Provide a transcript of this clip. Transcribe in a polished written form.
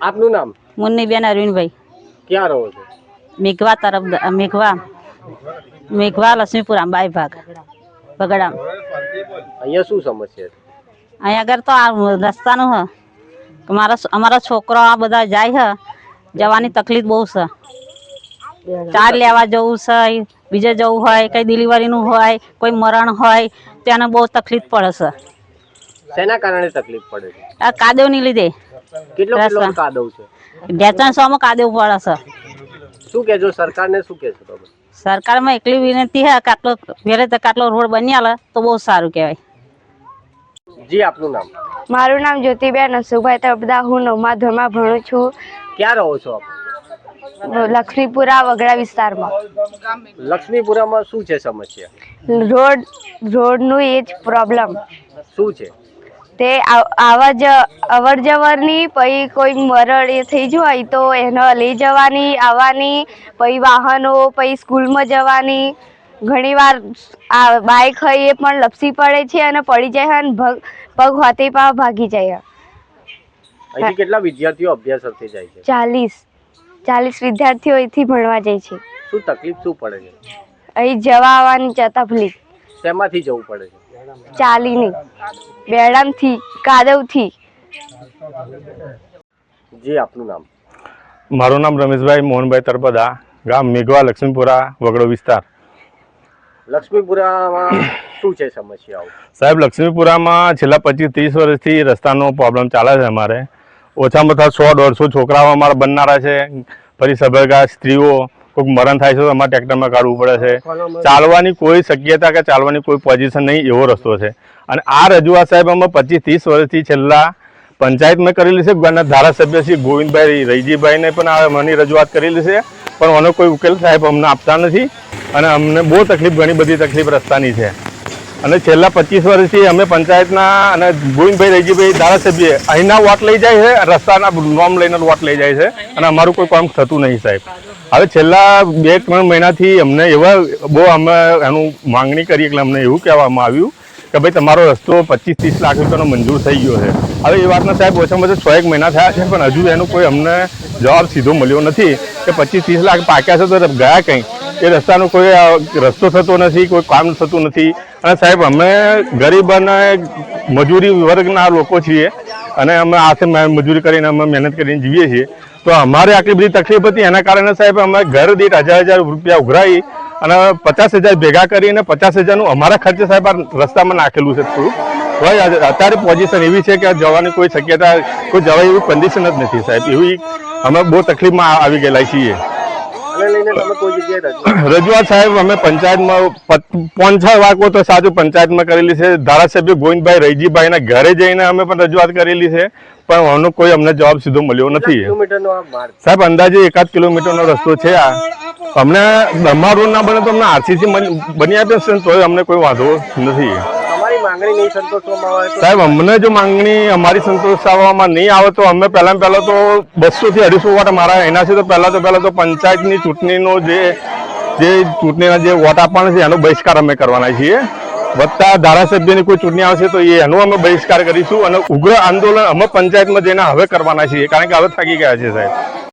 આપનું નામ? મુન્નીબેન અરવિંદભાઈ. ક્યાં રહો છો? મેઘવા તરફ મેઘવા લક્ષ્મીપુરા બાય ભાગ બગડામ. અહીંયા શું સમસ્યા છે? અહીંયા આગળ તો આ રસ્તાનું હ કે અમારા છોકરા આ બધા જાય હ જવાની તકલીફ બહુ છે. ચાર લેવા જવું છે, બીજે જવું હોય, કઈ ડિલિવરીનું હોય, કોઈ મરણ હોય તેને બહુ તકલીફ પડે છે. શેના કારણે તકલીફ પડે છે? આ કાદવની લીધે. કેટલો કાદવ છે? ઢેચણ સોમાં કાદવ પડે છે. શું કહેજો સરકારને? શું કહેશો તમે? સરકારમાં એટલી વિનંતી હે કે આટલો વહેલે તક આટલો રોડ બની આલે તો બહુ સારું કહેવાય. જી આપનું નામ? મારું નામ જ્યોતિબેન અશોકભાઈ તરફદા. હું 9મા ધોરણમાં ભણું છું. ક્યાં રહો છો આપ? લક્ષ્મીપુરા વગડા વિસ્તારમાં. લક્ષ્મીપુરામાં શું છે સમસ્યા? રોડનું એ જ પ્રોબ્લેમ. શું છે તે અવર જવરની, પછી કોઈ મરણ એ થઈ જાય તો એને લઈ જવાની આવવાની, પછી વાહનો, પછી સ્કૂલમાં જવાની. ઘણીવાર આ બાઇક હોય એ પણ લપસી પડે છે અને પડી જાય અને પગ હોતે ભાગી જાય. અહીંથી કેટલા વિદ્યાર્થીઓ અભ્યાસ અર્થે જાય છે? 40 વિદ્યાર્થીઓ અહીંથી ભણવા જાય છે. શું તકલીફ શું પડે છે? અહીં જવા આવવાની તકલીફ. શેમાંથી જવું પડે છે? ચાલીને, બેડામથી, કાદવથી. જી આપનું નામ? મારું નામ રમેશભાઈ મોહનભાઈ તરપદા, ગામ મેઘવા લક્ષ્મીપુરા વગડો વિસ્તાર. લક્ષ્મીપુરામાં શું છે સમસ્યાઓ? સાહેબ, લક્ષ્મીપુરામાં છેલ્લા 25-30 વર્ષથી રસ્તાનો પ્રોબ્લેમ ચાલે છે. અમારે ઓછામાં ઓછા 100-150 છોકરાઓ અમારા બનનારા છે. ફરી સબરગા સ્ત્રીઓ કોઈક મરણ થાય છે તો અમારે ટ્રેક્ટરમાં કાઢવું પડે છે. ચાલવાની કોઈ શક્યતા કે ચાલવાની કોઈ પોઝિશન નહીં એવો રસ્તો છે. અને આ રજૂઆત સાહેબ અમે 25-30 વર્ષથી છેલ્લા પંચાયતમાં કરેલી છે. ધારાસભ્ય શ્રી ગોવિંદભાઈ રૈજીભાઈને પણ મને રજૂઆત કરેલી છે, પણ આનો કોઈ ઉકેલ સાહેબ અમને આપતા નથી. અને અમને બહુ તકલીફ, ઘણી બધી તકલીફ રસ્તાની છે. અને છેલ્લા 25 વર્ષથી અમે પંચાયતના અને ગોવિંદભાઈ રૈજીભાઈ ધારાસભ્ય અહીંના વોટ લઈ જાય છે, રસ્તાના નોમ લઈને વોટ લઈ જાય છે, અને અમારું કોઈ કામ થતું નહીં સાહેબ. હવે છેલ્લા 2-3 મહિનાથી અમને એવા બહુ અમે એનું માંગણી કરી એટલે અમને એવું કહેવામાં આવ્યું કે ભાઈ તમારો રસ્તો 25-30 લાખ રૂપિયાનો મંજૂર થઈ ગયો છે. હવે એ વાતના સાહેબ ઓછામાં ઓછા 6 મહિના થયા છે, પણ હજુ એનો કોઈ અમને જવાબ સીધો મળ્યો નથી કે 25-30 લાખ પાક્યા છે તો ગયા કંઈ. એ રસ્તાનો કોઈ રસ્તો થતો નથી, કોઈ કામ થતું નથી. અને સાહેબ અમે ગરીબ અને મજૂરી વર્ગના લોકો છીએ અને અમે હાથે મજૂરી કરીને અમે મહેનત કરીને જીવીએ છીએ. તો અમારે આટલી બધી તકલીફ હતી, એના કારણે સાહેબ અમે ઘર દીઠ 1000 રૂપિયા ઉઘરાવી અને 50,000 ભેગા કરીને 50,000નું અમારા ખર્ચે સાહેબ આ રસ્તામાં નાખેલું છે. થોડું અત્યારે પોઝિશન એવી છે કે જવાની કોઈ શક્યતા, કોઈ જવાય એવી કન્ડિશન જ નથી સાહેબ. એવી અમે બહુ તકલીફમાં આવી ગયેલા છીએ. રજૂઆત સાહેબ અમે પંચાયતમાં 5-6 વાકો તો સાચું પંચાયતમાં કરેલી છે. ધારાસભ્ય ગોવિંદભાઈ રૈજીભાઈના ઘરે જઈને અમે પણ રજૂઆત કરેલી છે, પણ આનો કોઈ અમને જવાબ સીધો મળ્યો નથી સાહેબ. અંદાજે 1 કિલોમીટરનો રસ્તો છે. આ અમને અમારું ના બને તો અમને આરસીસી બની આપે છે તો અમને કોઈ વાંધો નથી સાહેબ. અમને જો માંગણી અમારી સંતોષવામાં નહીં આવે તો અમે પહેલા તો 200 થી 250 વોટ અમારા એના છે. તો પહેલા તો પંચાયતની ચૂંટણીનો જે ચૂંટણીના જે વોટ આપવાના છે એનો બહિષ્કાર અમે કરવાના છીએ. વત્તા ધારાસભ્યની કોઈ ચૂંટણી આવશે તો એનો અમે બહિષ્કાર કરીશું અને ઉગ્ર આંદોલન અમે પંચાયતમાં જઈને હવે કરવાના છીએ, કારણ કે હવે થાકી ગયા છે સાહેબ.